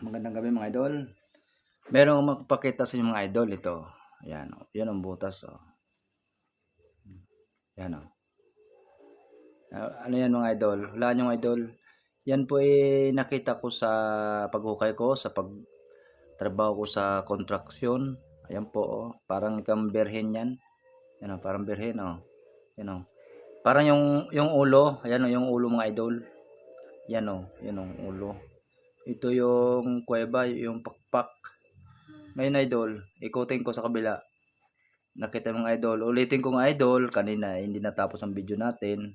Magandang gabi mga idol. Meron akong magpapakita sa inyo mga idol. Ito. Ayan. Yan ang butas. Yan. Ano yan mga idol? Wala nyo mga idol. Yan po nakita ko sa paghukay ko, sa pagtrabaho ko sa construction. Ayan po. Parang ikang berhen yan. Yan parang berhen. Yan parang yung ulo. Ayan yung ulo mga idol. Yan yan ang ulo. Ito yung kuweba, yung pakpak. Ngayon idol, ikutin ko sa kabila. Nakita mga idol, ulitin ko mga idol, kanina hindi natapos ang video natin.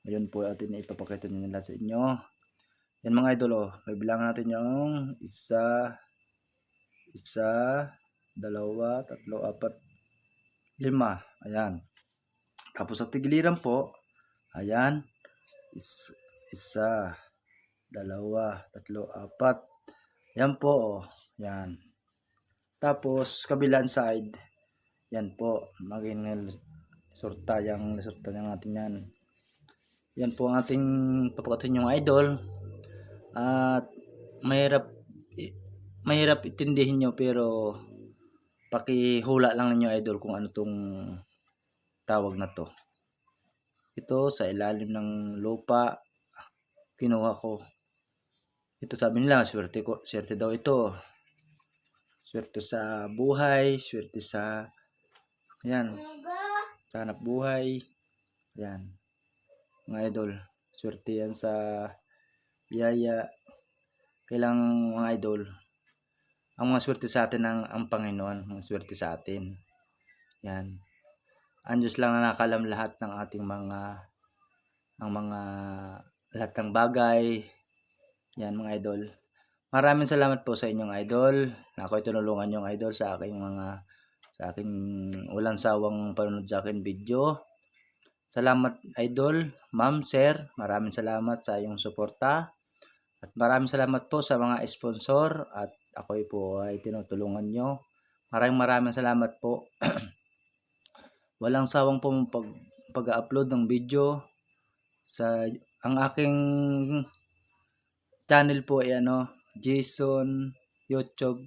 Ngayon po atin ipapakita nila sa inyo. Yan mga idol, bibilangan natin yung isa, dalawa, tatlo, apat, lima. Ayan. Tapos sa tigiliran po, ayan, isa, dalawa, tatlo, apat. Yan po, yan. Tapos kabilang side, yan po, maging sorta yung natin yan. Yan po ang ating papakatin yung idol. At mahirap itindihin nyo, pero pakihula lang ninyo idol kung ano tong tawag na to. Ito sa ilalim ng lupa kinuha ko. Ito sabi nila, swerte daw ito. Swerte sa buhay, swerte sa yan, sa hanap buhay. Yan. Mga idol, swerte yan sa biyaya. Kailang mga idol, ang mga swerte sa atin ang Panginoon, ang swerte sa atin. Yan. Ang Diyos lang na nakalam lahat ng ating mga lahat ng bagay. Yan mga idol. Maraming salamat po sa inyong idol. Ako'y tinulungan yung idol sa aking walang sawang panonood sa akin video. Salamat idol, ma'am, sir. Maraming salamat sa iyong suporta. At maraming salamat po sa mga sponsor at ako'y po ay tinutulungan nyo. Maraming salamat po. Walang sawang po pag-upload ng video sa ang aking channel po ay Jason YouTube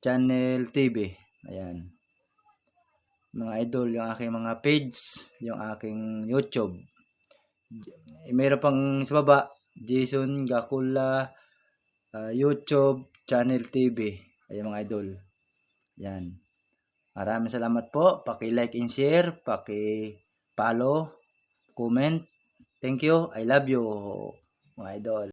Channel TV. Ayan. Mga idol, yung aking mga page, yung aking YouTube. Mayroon pang sa baba, Jason Gakula YouTube Channel TV. Ayan mga idol. Yan. Maraming salamat po. Paki-like and share, paki-follow, comment. Thank you. I love you mga idol.